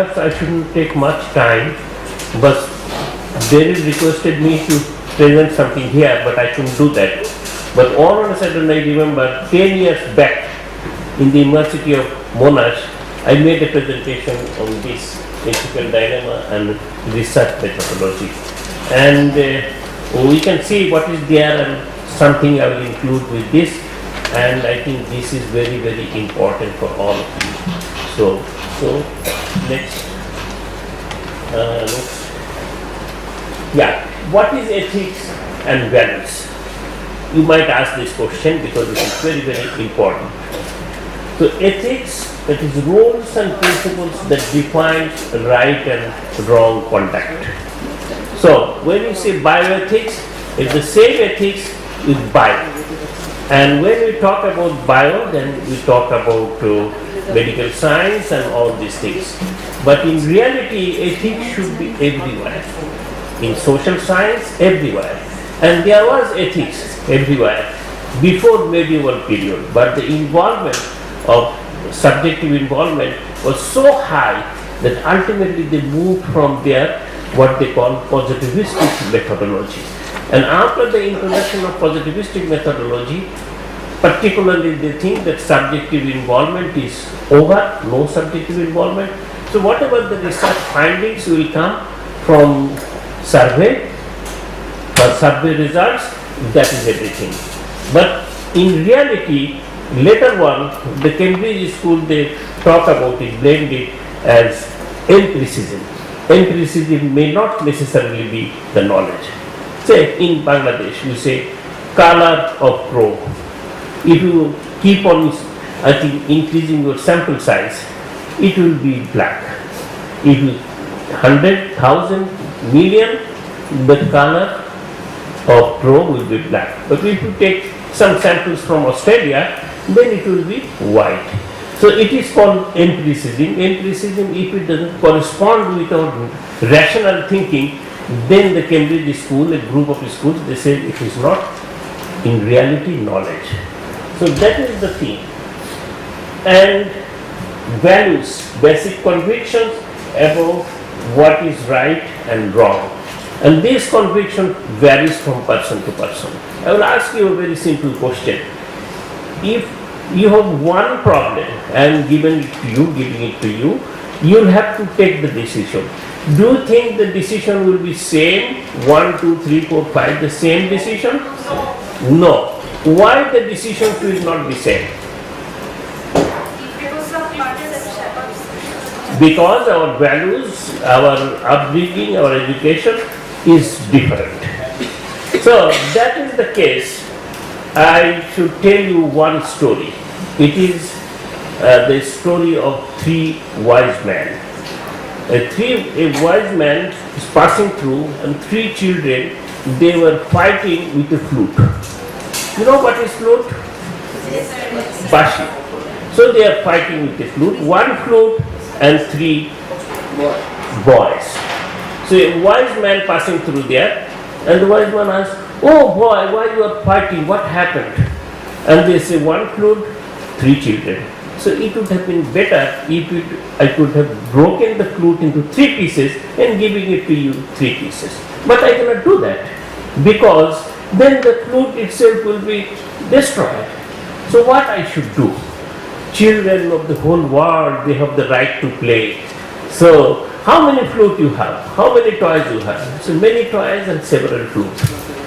Perhaps I shouldn't take much time, but they requested me to present something here, but I couldn't do that. But all of a sudden I remember 10 years back in the University of Monash, I made a presentation on this ethical dilemma and research methodology. And we can see what is there and something I will include with this. And I think this is very, very important for all of you. So next. Yeah, what is ethics and values? You might ask this question because it is very, very important. So ethics, that is rules and principles that define right and wrong conduct. So when you say bioethics, it's the same ethics with bio. And when we talk about bio, then we talk about medical science and all these things. But in reality, ethics should be everywhere. In social science, everywhere. And there was ethics everywhere before medieval period. But the involvement of subjective involvement was so high that ultimately they moved from there what they call positivistic methodology. And after the introduction of positivistic methodology, particularly they think that subjective involvement is over, no subjective involvement. So whatever the research findings will come from survey or survey results, that is everything. But in reality, later on, the Cambridge school, they talk about it, blend it as empiricism. Empiricism may not necessarily be the knowledge. Say in Bangladesh, we say color of crow. If you keep on, I think, increasing your sample size, it will be black. If you 100,000 million, the color of crow will be black. But if you take some samples from Australia, then it will be white. So it is called empiricism. Empiricism, if it doesn't correspond with our rational thinking, then the Cambridge school, a group of schools, they say it is not in reality knowledge. So that is the thing. And values, basic convictions about what is right and wrong. And this conviction varies from person to person. I will ask you a very simple question. If you have one problem and giving it to you, you'll have to take the decision. Do you think the decision will be same, 1, 2, 3, 4, 5, the same decision? No. Why the decision will not be same? Because our values, our upbringing, our education is different. So that is the case. I should tell you one story. It is the story of 3 wise men. A wise man is passing through, and 3 children, they were fighting with a flute. You know what is flute? Bashi. So they are fighting with a flute, 1 flute and 3 boys. So a wise man passing through there, and the wise man asks, "Oh boy, why you are fighting? What happened?" And they say, 1 flute, 3 children. So it would have been better if I could have broken the flute into 3 pieces and giving it to you 3 pieces. But I cannot do that because then the flute itself will be destroyed. So what I should do? Children of the whole world, they have the right to play. So how many flutes you have? How many toys you have? So many toys and several flutes.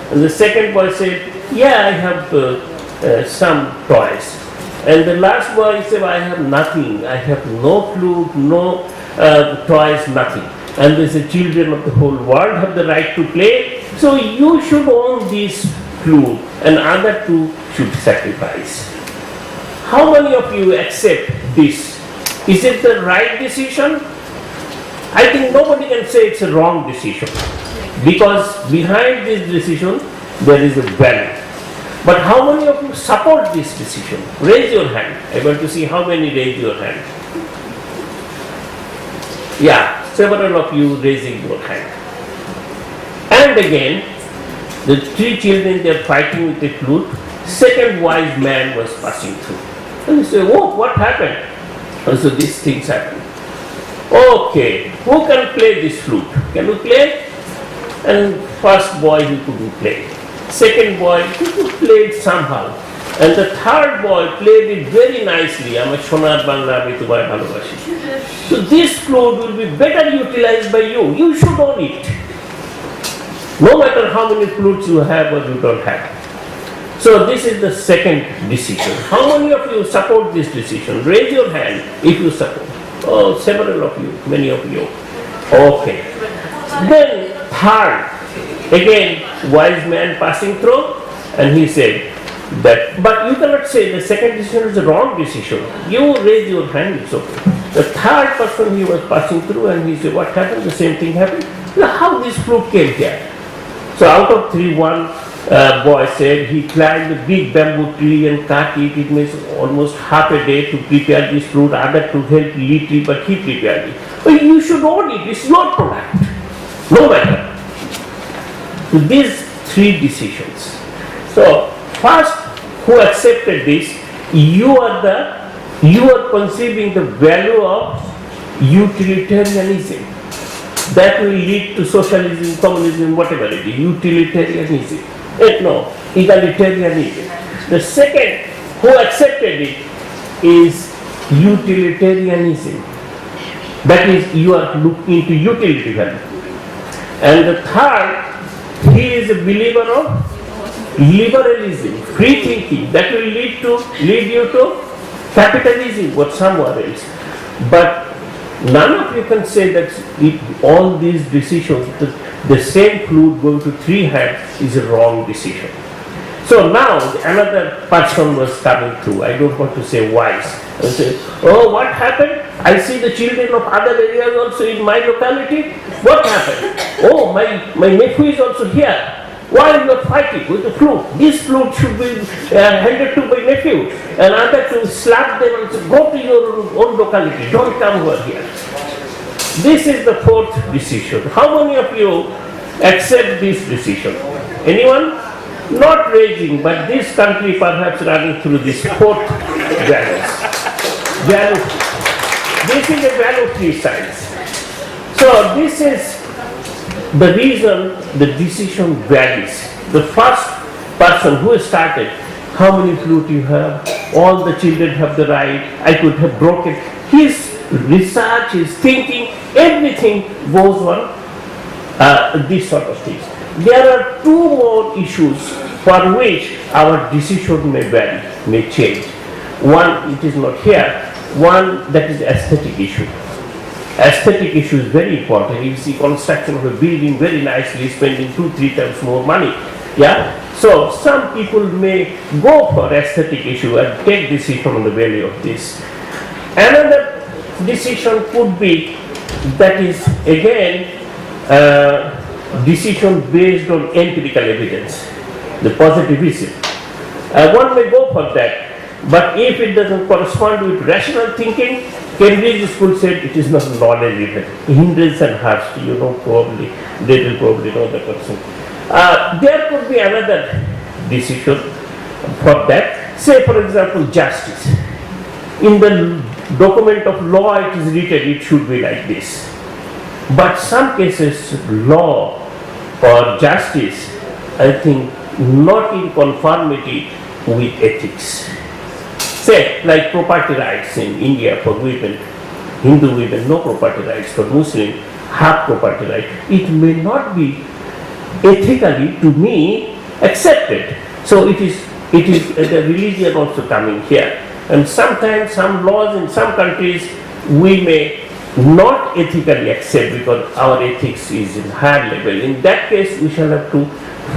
And the second boy said, "Yeah, I have some toys." And the last boy said, "I have nothing. I have no flute, no toys, nothing." And they say, "Children of the whole world have the right to play. So you should own this flute, and other 2 should sacrifice." How many of you accept this? Is it the right decision? I think nobody can say it's a wrong decision, because behind this decision there is a value. But how many of you support this decision? Raise your hand. I want to see how many raise your hand. Yeah, several of you raising your hand. And again, the 3 children, they are fighting with a flute. Second wise man was passing through. And they say, "Oh, what happened?" And so these things happen. Okay, who can play this flute? Can you play? And first boy he couldn't play. Second boy he could play it somehow. And the third boy played it very nicely. Amar sonar bangla ami tomar bhalobashi. So this flute will be better utilized by you. You should own it. No matter how many flutes you have or you don't have. So this is the second decision. How many of you support this decision? Raise your hand if you support. Oh, several of you, many of you. Okay. Then third, again, wise man passing through, and he said that, but you cannot say the second decision is the wrong decision. You raise your hand, it's okay. The third person he was passing through, and he said, what happened? The same thing happened. Now, how this flute came here? So out of three, one boy said he climbed a big bamboo tree and cut it. It means almost half a day to prepare this fruit, other to help lead it, but he prepared it. But you should own it. It's your product. No matter. So these three decisions. So first, who accepted this? You are conceiving the value of utilitarianism. That will lead to socialism, communism, whatever it is. Utilitarianism. No, egalitarianism. The second who accepted it is utilitarianism. That is, you are looking into utility value. And the third, he is a believer of liberalism, free thinking. That will lead you to capitalism or somewhere else. But none of you can say that all these decisions, the same flute going to three hands is a wrong decision. So now another person was coming through. I don't want to say wise. I say, oh, what happened? I see the children of other areas also in my locality. What happened? Oh, my nephew is also here. Why are you not fighting with the flute? This flute should be handed to my nephew. And other to slap them and say, go to your own locality. Don't come over here. This is the fourth decision. How many of you accept this decision? Anyone? Not raising, but this country perhaps running through this fourth values. Value. This is a value-free science. So this is the reason the decision varies. The first person who started, how many flute you have, all the children have the right, I could have broken. His research, his thinking, everything goes on this sort of things. There are two more issues for which our decision may vary, may change. One, it is not here. One, that is aesthetic issue. Aesthetic issue is very important. You see construction of a building very nicely, spending 2-3 times more money. Yeah. So some people may go for aesthetic issue and take decision on the value of this. Another decision could be that is again decision based on empirical evidence, the positivism. One may go for that. But if it doesn't correspond with rational thinking, Cambridge School said it is not knowledge even. Hindrance and Hurst, you know, probably, they will probably know the person. There could be another decision for that. Say, for example, justice. In the document of law, it is written it should be like this. But some cases, law or justice, I think, not in conformity with ethics. Say, like property rights in India for women, Hindu women, no property rights, for Muslim, half property right. It may not be ethically, to me, accepted. So it is the religion also coming here. And sometimes some laws in some countries we may not ethically accept because our ethics is in higher level. In that case, we shall have to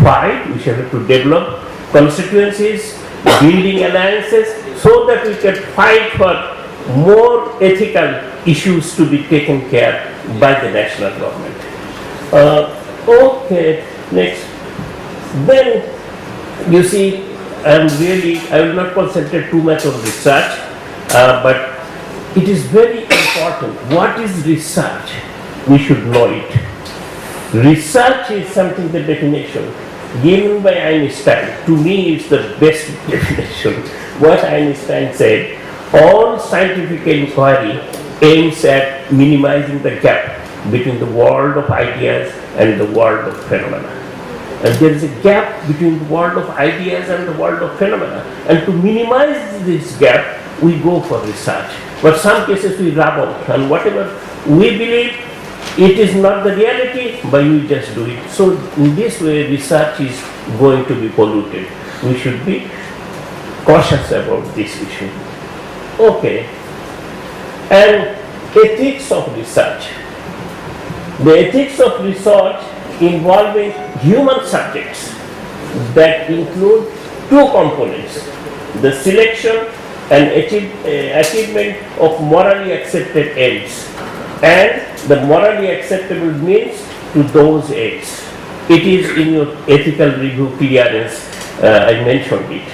fight, we shall have to develop constituencies, building alliances, so that we can fight for more ethical issues to be taken care by the national government. Okay, next. Then, you see, I will not concentrate too much on research, but it is very important. What is research? We should know it. Research is something, the definition given by Einstein. To me, it's the best definition. What Einstein said, all scientific inquiry aims at minimizing the gap between the world of ideas and the world of phenomena. And there is a gap between the world of ideas and the world of phenomena. And to minimize this gap, we go for research. But some cases we rub off, and whatever we believe it is not the reality, but we just do it. So in this way, research is going to be polluted. We should be cautious about this issue. Okay. And ethics of research. The ethics of research involving human subjects that include two components: the selection and achievement of morally accepted ends, and the morally acceptable means to those ends. It is in your ethical review clearance, I mentioned it.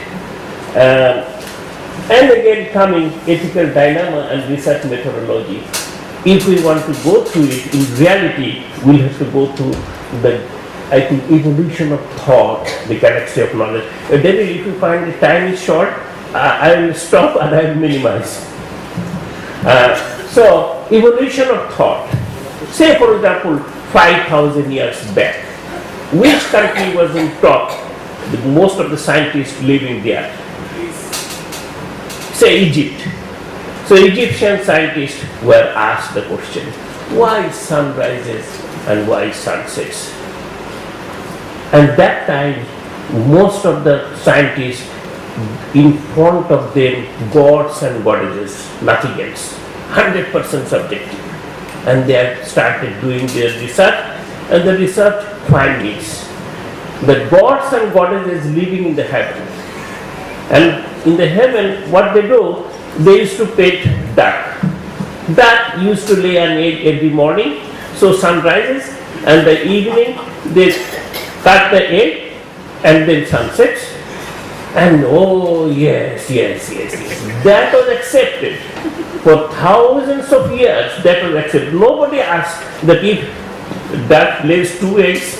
And again, coming ethical dilemma and research methodology. If we want to go through it, in reality, we'll have to go through the, I think, evolution of thought, the galaxy of knowledge. David, if you find the time is short, I will stop and I will minimize. So, evolution of thought. Say, for example, 5,000 years back, which country was in top? Most of the scientists living there. Say Egypt. So Egyptian scientists were asked the question, why sun rises and why sunsets? And that time, most of the scientists, in front of them, gods and goddesses, nothing else, 100% subjective. And they have started doing their research, and the research findings. The gods and goddesses living in the heaven. And in the heaven, what they do, they used to pet duck. Duck used to lay an egg every morning, so sun rises, and the evening they cut the egg, and then sun sets. And oh yes, that was accepted. For thousands of years, that was accepted. Nobody asked that if duck lays 2 eggs,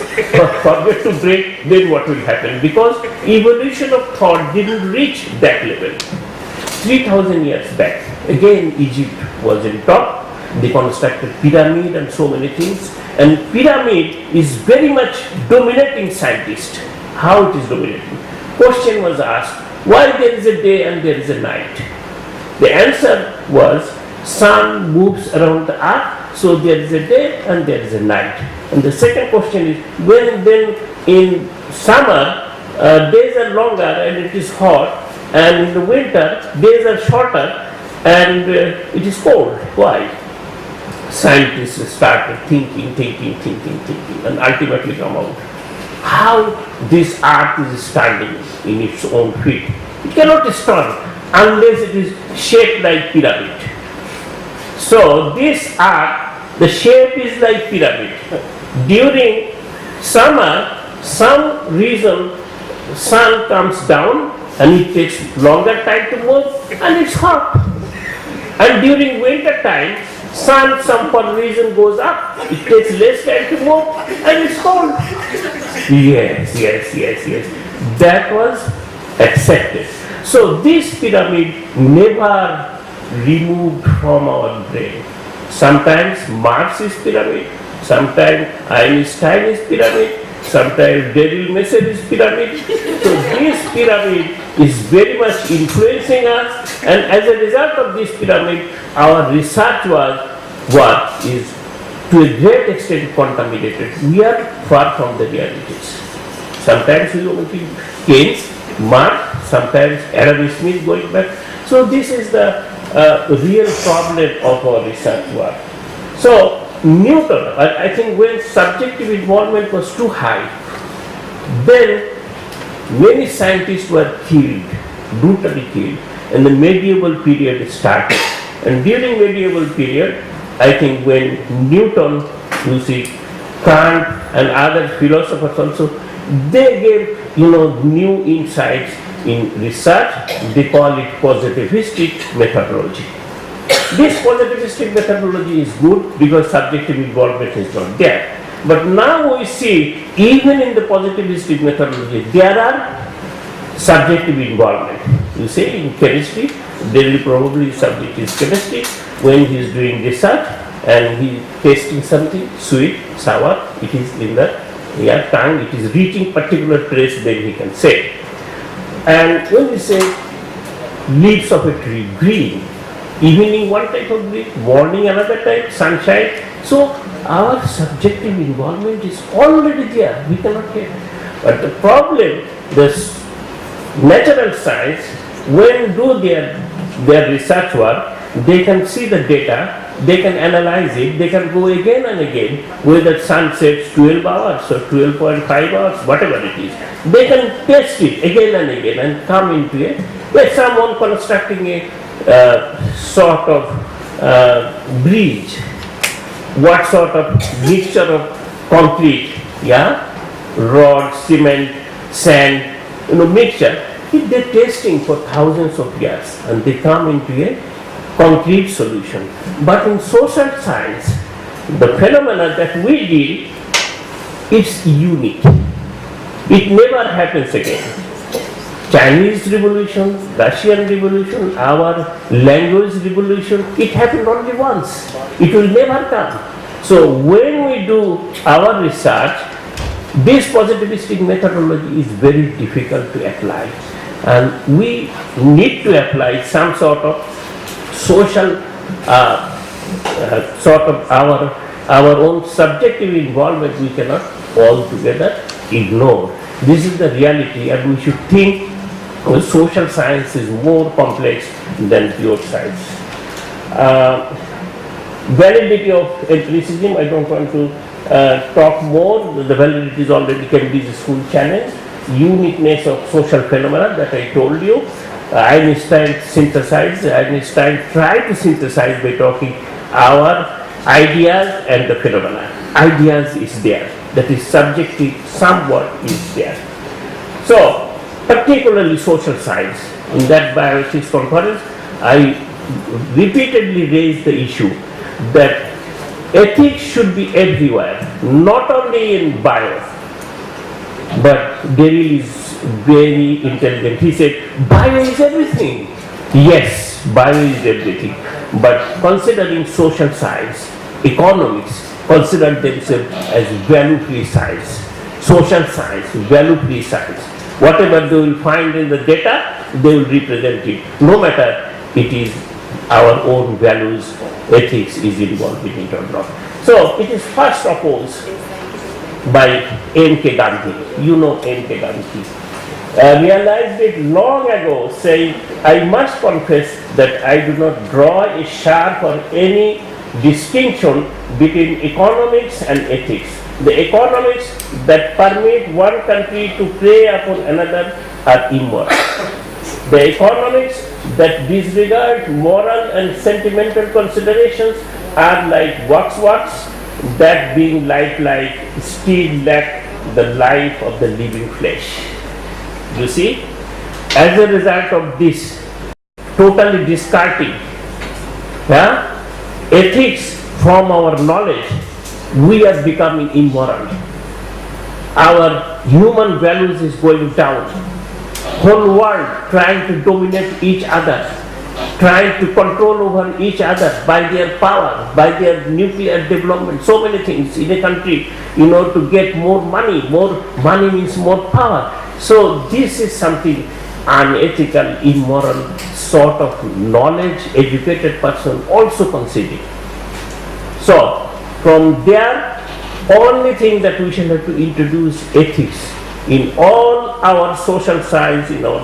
forget to break, then what will happen? Because evolution of thought didn't reach that level. 3,000 years back, again Egypt was in top. They constructed pyramid and so many things. And pyramid is very much dominating scientist. How it is dominating? Question was asked, why there is a day and there is a night? The answer was, sun moves around the earth, so there is a day and there is a night. And the second question is, when then in summer, days are longer and it is hot, and in the winter, days are shorter and it is cold. Why? Scientists started thinking, and ultimately come out. How this earth is standing in its own feet. It cannot stand unless it is shaped like pyramid. So this earth, the shape is like pyramid. During summer, some reason sun comes down and it takes longer time to move and it's hot. And during winter time, sun some for reason goes up, it takes less time to move and it's cold. Yes. That was accepted. So this pyramid never removed from our brain. Sometimes Marx is pyramid, sometimes Einstein is pyramid, sometimes Daryl Messer is pyramid. So this pyramid is very much influencing us, and as a result of this pyramid, our research work is to a great extent contaminated. We are far from the realities. Sometimes we only Keynes, Marx, sometimes Adam Smith going back. So this is the real problem of our research work. So Newton, I think when subjective involvement was too high, then many scientists were killed, brutally killed, and the medieval period started. And during medieval period, I think when Newton, you see, Kant and other philosophers also, they gave new insights in research. They call it positivistic methodology. This positivistic methodology is good because subjective involvement is not there. But now we see, even in the positivistic methodology, there are subjective involvement. You say in chemistry, there will probably subject is chemistry, when he is doing research and he is tasting something sweet, sour, it is in the tongue, it is reaching particular place, then he can say. And when we say leaves of a tree green, evening one type of green, morning another type, sunshine. So our subjective involvement is already there, we cannot get. But the problem, this natural science, when do their research work, they can see the data, they can analyze it, they can go again and again, whether sun sets 12 hours or 12.5 hours, whatever it is. They can test it again and again and come into it. Like someone constructing a sort of bridge, what sort of mixture of concrete, rod, cement, sand, mixture, if they're testing for thousands of years and they come into a concrete solution. But in social science, the phenomena that we deal, it's unique. It never happens again. Chinese revolution, Russian revolution, our language revolution, it happened only once. It will never come. So when we do our research, this positivistic methodology is very difficult to apply. And we need to apply some sort of social, sort of our own subjective involvement we cannot altogether ignore. This is the reality, and we should think social science is more complex than pure science. Validity of empiricism, I don't want to talk more. The validity is already can be the school challenge. Uniqueness of social phenomena that I told you. Einstein tried to synthesize by talking our ideas and the phenomena. Ideas is there, that is subjective, somewhat is there. So, particularly social science, in that bioethics conference, I repeatedly raised the issue that ethics should be everywhere, not only in bio, but Derrida is very intelligent. He said, bio is everything. Yes, bio is everything. But considering social science, economics, consider themselves as value-free science. Social science, value-free science. Whatever they will find in the data, they will represent it. No matter it is our own values, ethics is involved in it or not. So it is first opposed by N.K. Gandhi. You know N.K. Gandhi. Realized it long ago, saying, I must confess that I do not draw a sharp or any distinction between economics and ethics. The economics that permit one country to prey upon another are immoral. The economics that disregard moral and sentimental considerations are like waxworks that being like still lack the life of the living flesh. You see, as a result of this, totally discarding ethics from our knowledge, we are becoming immoral. Our human values is going down. Whole world trying to dominate each other, trying to control over each other by their power, by their nuclear development, so many things in a country, to get more money means more power. So this is something unethical, immoral sort of knowledge, educated person also conceding. So from there, only thing that we shall have to introduce ethics in all our social science, in our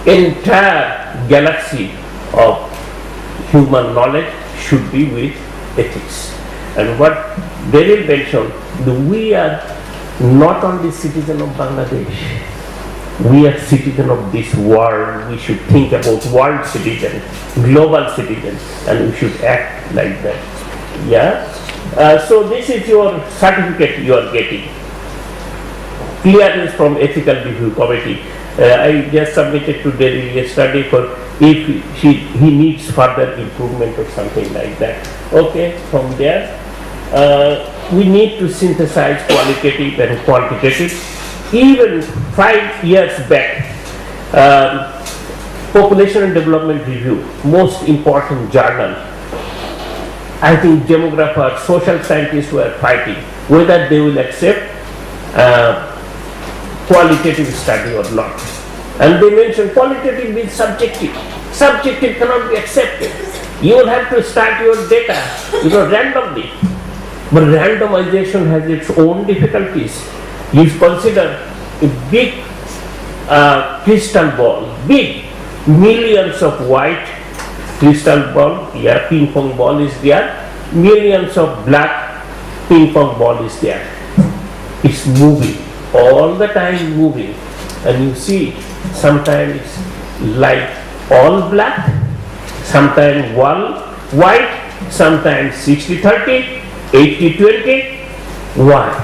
entire galaxy of human knowledge should be with ethics. And what Derrida mentioned, we are not only citizen of Bangladesh, we are citizen of this world. We should think about world citizen, global citizen, and we should act like that. So this is your certificate you are getting. Clearance from Ethical Review Committee. I just submitted to Derrida yesterday for if he needs further improvement or something like that. Okay, from there, we need to synthesize qualitative and quantitative. Even 5 years back, Population and Development Review, most important journal. I think demographers, social scientists were fighting whether they will accept qualitative study or not. And they mentioned qualitative is subjective. Subjective cannot be accepted. You will have to start your data, randomly. But randomization has its own difficulties. You consider a big crystal ball, big, millions of white crystal ball, ping pong ball is there, millions of black ping pong ball is there. It's moving, all the time moving. And you see, sometimes like all black, sometimes all white, sometimes 60-30, 80-20. Why?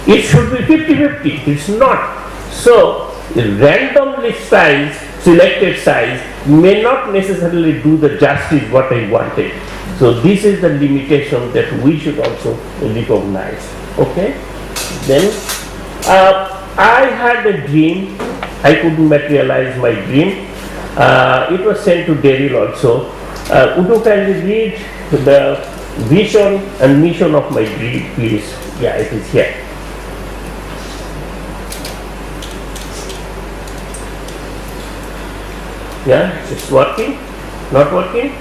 It should be 50-50. It's not. So, randomly selected size may not necessarily do the justice what I wanted. So, this is the limitation that we should also recognize. Okay? Then, I had a dream. I couldn't materialize my dream. It was sent to Daryl also. Would you kindly read the vision and mission of my dream, please? Yeah, it is here. Yeah, it's working? Not working?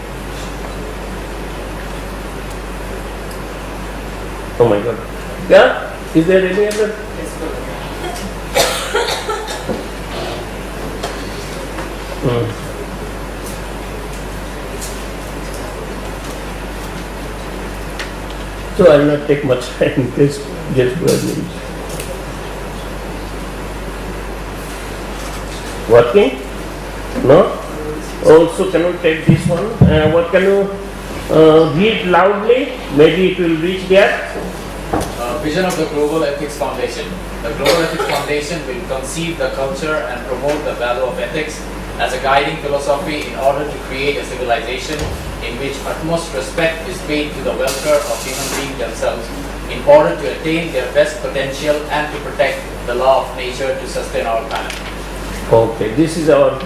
Oh my God. Yeah? Is there any other? So I will not take much time, just 12 minutes. Working? No? Also, can you take this one? What can you read loudly? Maybe it will reach there. Vision of the Global Ethics Foundation. The Global Ethics Foundation will conceive the culture and promote the value of ethics as a guiding philosophy in order to create a civilization in which utmost respect is paid to the welfare of human beings themselves in order to attain their best potential and to protect the law of nature to sustain our planet. Okay, this is our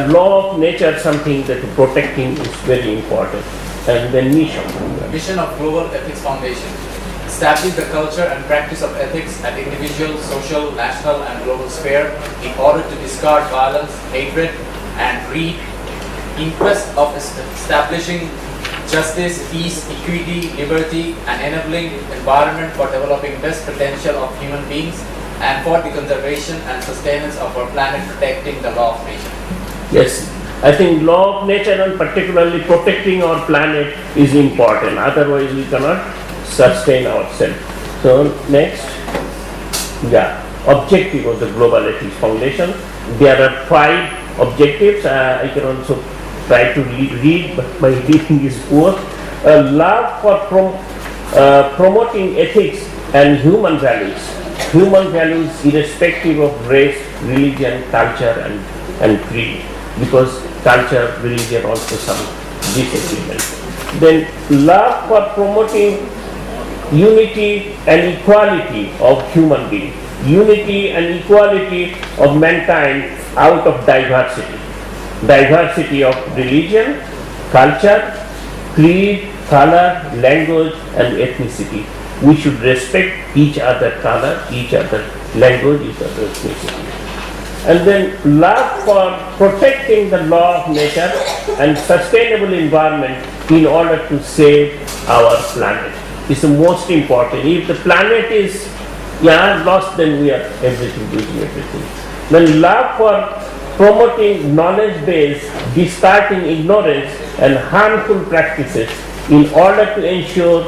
law of nature, something that protecting is very important. And then mission. Mission of Global Ethics Foundation. Establish the culture and practice of ethics at individual, social, national and global sphere in order to discard violence, hatred and greed in quest of establishing justice, peace, equity, liberty and enabling environment for developing best potential of human beings and for the conservation and sustenance of our planet, protecting the law of nature. Yes, I think law of nature and particularly protecting our planet is important. Otherwise we cannot sustain ourselves. So next, objective of the Global Ethics Foundation. There are 5 objectives. I can also try to read, but my reading is poor. Love for promoting ethics and human values. Human values irrespective of race, religion, culture and creed. Because culture, religion also some disagreement. Then love for promoting unity and equality of human beings. Unity and equality of mankind out of diversity. Diversity of religion, culture, creed, color, language and ethnicity. We should respect each other color, each other language, each other ethnicity. And then love for protecting the law of nature and sustainable environment in order to save our planet. Is the most important. If the planet is lost, then we are losing everything. Then love for promoting knowledge-based, discarding ignorance and harmful practices in order to ensure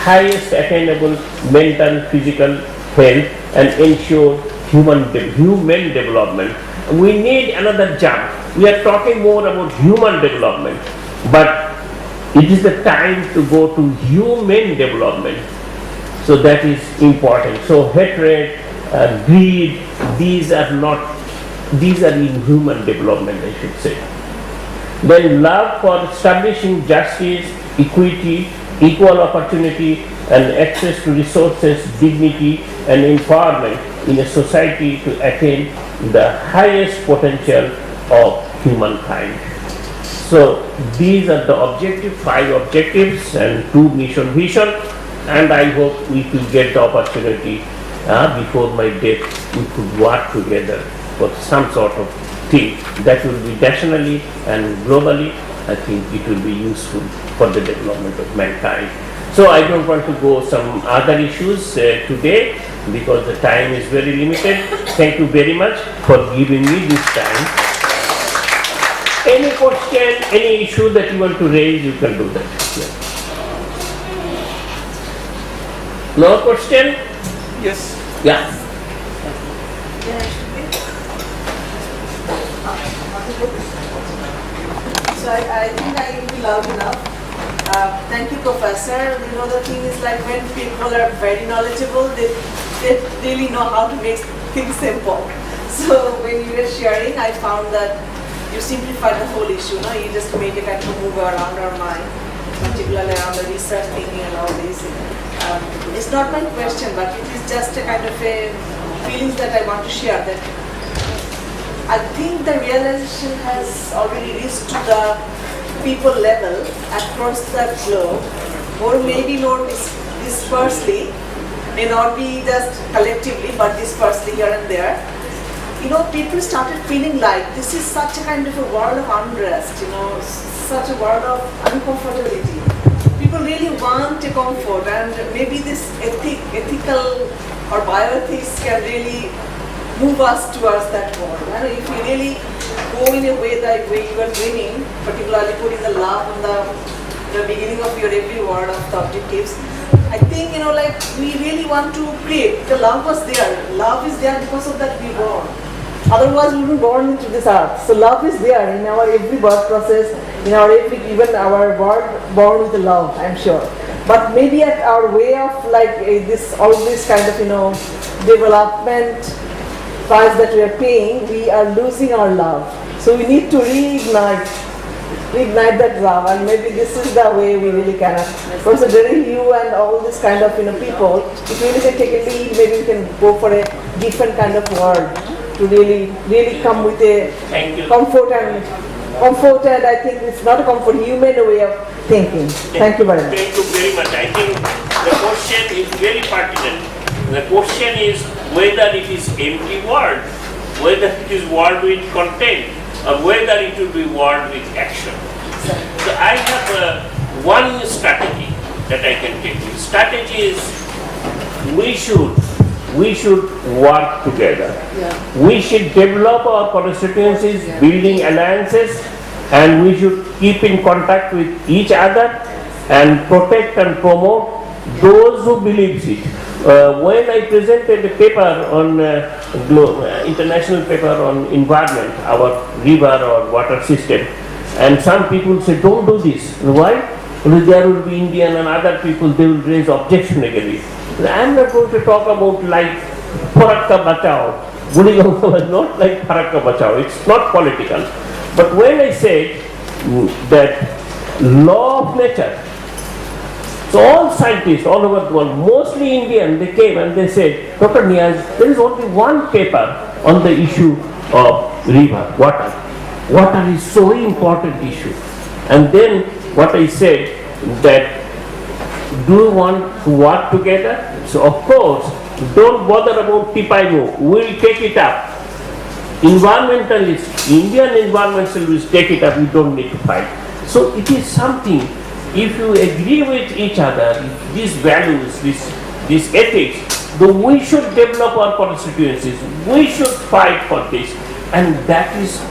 highest attainable mental, physical health and ensure human development. We need another jump. We are talking more about human development, but it is the time to go to human development. So that is important. So hatred, greed, these are in human development, I should say. Then love for establishing justice, equity, equal opportunity and access to resources, dignity and empowerment in a society to attain the highest potential of humankind. So these are the five objectives and 2 mission vision, and I hope we will get the opportunity before my death we could work together for some sort of thing that will be nationally and globally. I think it will be useful for the development of mankind. So I don't want to go some other issues today because the time is very limited. Thank you very much for giving me this time. Any question, any issue that you want to raise, you can do that. Yeah. No question? Yes. Yeah. So I think I will be loud enough. Thank you, Professor. You know, the thing is like when people are very knowledgeable, they really know how to make things simple. So when you were sharing, I found that you simplified the whole issue. No? You just make it kind of move around our mind, particularly around the research thinking and all this. It's not my question, but it is just a kind of a feelings that I want to share. That I think the realization has already reached to the people level across the globe, or maybe more dispersely, may not be just collectively, but dispersely here and there. You know, people started feeling like this is such a kind of a world of unrest, you know, such a world of uncomfortability. People really want a comfort, and maybe this ethical or bioethics can really move us towards that world. And if we really go in a way that way you are dreaming, particularly putting the love on the beginning of your every word of the objectives, I think, you know, like we really want to create. The love was there. Love is there because of that we were born. Otherwise, we were born into this earth. So love is there in our every birth process, in our every, even our word born with love, I'm sure. But maybe at our way of like all this kind of, you know, development price that we are paying, we are losing our love. So we need to reignite that love, and maybe this is the way we really can. Considering you and all this kind of, you know, people, if we really can take a lead, maybe we can go for a different kind of world to really come with a comfort, and I think it's not a comfort, human way of thinking. Thank you very much. Thank you very much. I think the question is very pertinent. The question is whether it is empty word, whether it is word with content, or whether it will be word with action. So I have one strategy that I can take you. Strategy is we should work together. Yeah. We should develop our constituencies, building alliances, and we should keep in contact with each other and protect and promote those who believe it. When I presented a paper on international paper on environment, our river or water system, and some people say don't do this. Why? Because there will be Indian and other people, they will raise objection against it. I am not going to talk about like Farakka Bachao. Guriganga was not like Farakka Bachao. It's not political. But when I said that law of nature, so all scientists all over the world, mostly Indian, they came and they said, Dr. Neaz, there is only one paper on the issue of river, water. Water is so important issue. And then what I said that, do you want to work together? So of course, don't bother about Tipaimu, we'll take it up. Environmentalists, Indian environmentalists take it up, we don't need to fight. So it is something, if you agree with each other, these values, this ethics, then we should develop our constituencies, we should fight for this, and that is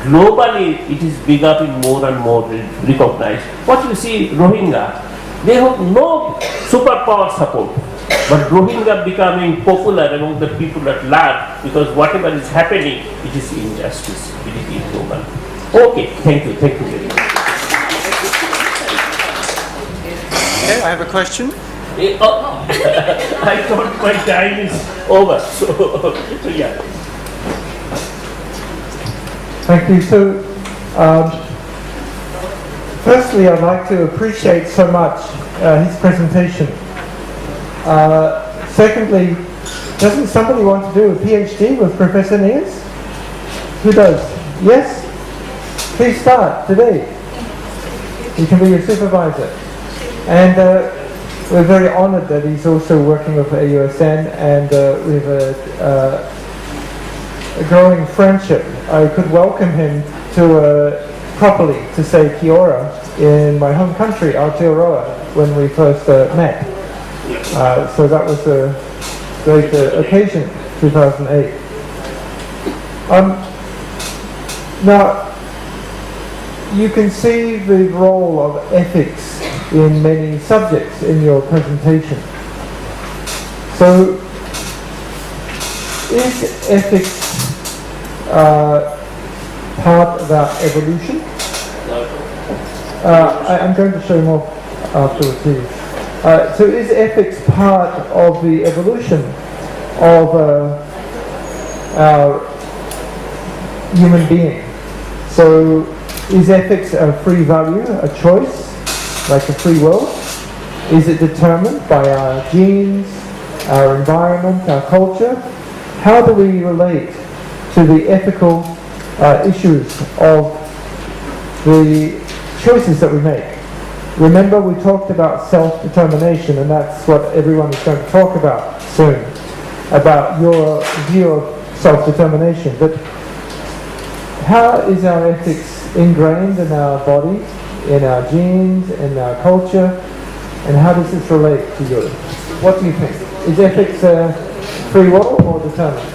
globally, it is becoming more and more recognized. What you see, Rohingya, they have no superpower support, but Rohingya becoming popular among the people at large because whatever is happening, it is injustice, it is inhuman. Okay, thank you very much. Okay, I have a question. I thought my time is over, so yeah. Thank you. So, firstly, I'd like to appreciate so much his presentation. Secondly, doesn't somebody want to do a PhD with Professor Neaz? Who does? Yes? Please start today. He can be your supervisor. And we're very honored that he's also working with AUSN, and we have a growing friendship. I could welcome him to properly to say kia ora in my home country, Aotearoa, when we first met. So that was a great occasion, 2008. Now, you can see the role of ethics in many subjects in your presentation. So, is ethics part of our evolution? I'm going to show more afterwards here. So is ethics part of the evolution of our human being? So is ethics a free value, a choice, like a free will? Is it determined by our genes, our environment, our culture? How do we relate to the ethical issues of the choices that we make? Remember, we talked about self-determination, and that's what everyone is going to talk about soon, about your view of self-determination. But how is our ethics ingrained in our body, in our genes, in our culture, and how does this relate to you? What do you think? Is ethics free will or determined?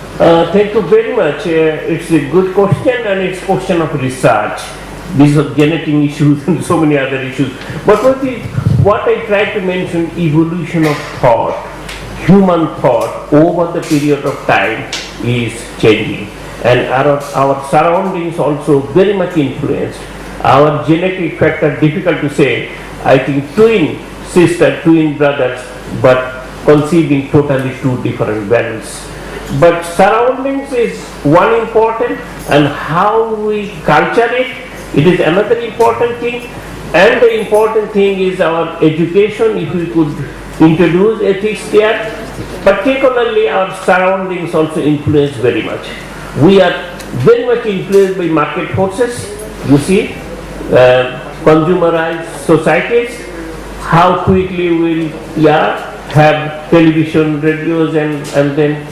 Thank you very much. It's a good question, and it's a question of research. These are genetic issues and so many other issues. But what I try to mention, evolution of thought, human thought over the period of time is changing. And our surroundings also very much influenced. Our genetic factor, difficult to say. I think twin sister, twin brothers, but conceiving totally two different values. But surroundings is one important, and how we culture it is another important thing. And the important thing is our education, if we could introduce ethics there. Particularly our surroundings also influence very much. We are very much influenced by market forces, you see, consumerized societies, how quickly we'll have television, radios, and then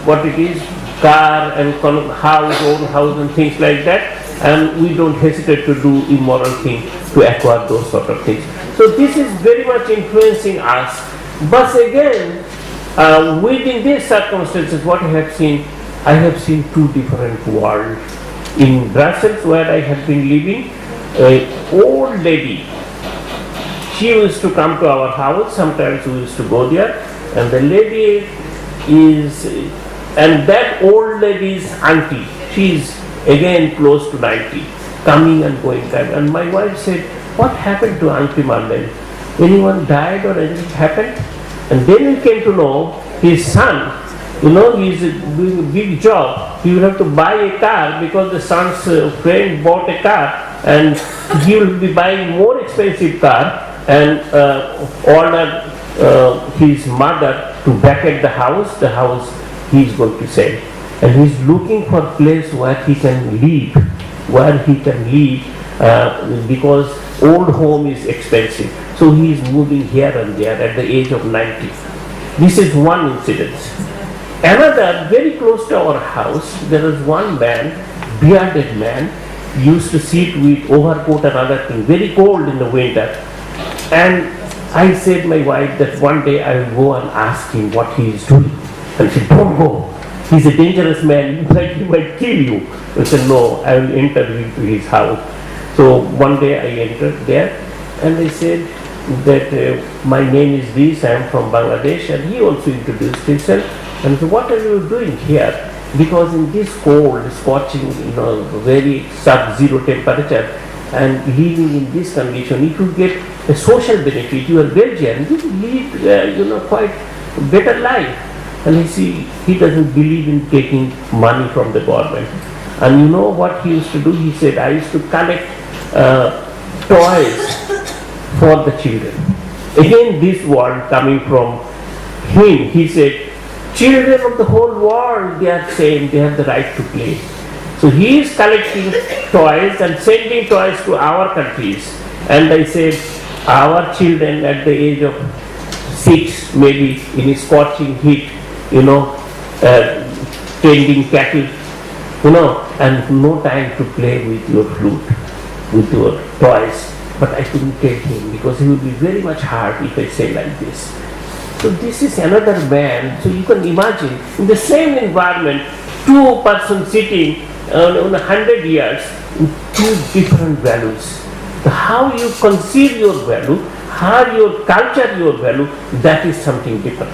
what it is, car and house, own house and things like that, and we don't hesitate to do immoral things to acquire those sort of things. So this is very much influencing us. But again, within these circumstances, what I have seen two different worlds. In Brussels, where I have been living, an old lady, she used to come to our house, sometimes we used to go there, and the lady and that old lady's auntie, she is again close to 90, coming and going. And my wife said, what happened to Auntie Marlene? Anyone died or anything happened? And then we came to know his son, he is doing a big job. He will have to buy a car because the son's friend bought a car, and he will be buying more expensive car and order his mother to vacate the house he is going to sell. And he is looking for a place where he can live, because old home is expensive. So he is moving here and there at the age of 90. This is one incident. Another, very close to our house, there was one man, bearded man, used to sit with overcoat and other thing, very cold in the winter. And I said my wife that one day I will go and ask him what he is doing. And she said, don't go. He's a dangerous man, he might kill you. I said, no, I will enter into his house. So one day I entered there, and I said that my name is this, I am from Bangladesh, and he also introduced himself. And I said, what are you doing here? Because in this cold, scorching, very sub-zero temperature, and living in this condition, if you get a social benefit, you are Belgian, you lead, quite better life. And he doesn't believe in taking money from the government. And you know what he used to do? He said, I used to collect toys for the children. Again, this word coming from him, he said, children of the whole world, they are same, they have the right to play. So he is collecting toys and sending toys to our countries. And I said, our children at the age of 6, maybe in a scorching heat, tending cattle, and no time to play with your flute, with your toys. But I couldn't tell him because he would be very much hurt if I say like this. So this is another man. So you can imagine in the same environment, two persons sitting on 100 years with two different values. So how you conceive your value, how you culture your value, that is something different.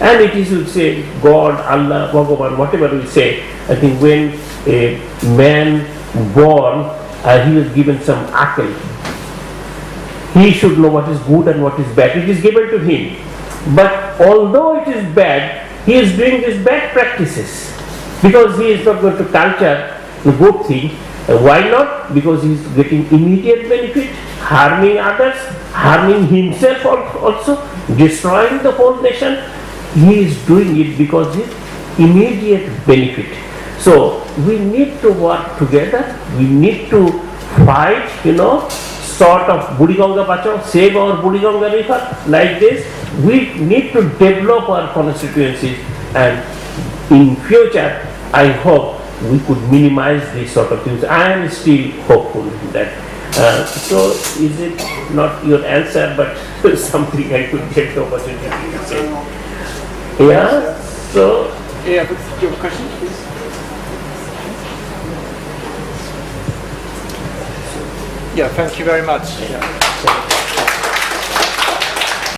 And it is, you say, God, Allah, Bhagavan, whatever we say. I think when a man born, he was given some akal. He should know what is good and what is bad. It is given to him. But although it is bad, he is doing these bad practices because he is not going to culture the good thing. Why not? Because he is getting immediate benefit, harming others, harming himself also, destroying the whole nation. He is doing it because of immediate benefit. So we need to work together. We need to fight, sort of Buriganga Bachao, save our Buriganga river, like this. We need to develop our constituencies, and in future, I hope we could minimize these sort of things. I am still hopeful that. So is it not your answer, but something I could get the opportunity to say? Yeah. So. Yeah, but you have a question, please? Yeah, thank you very much. Yeah.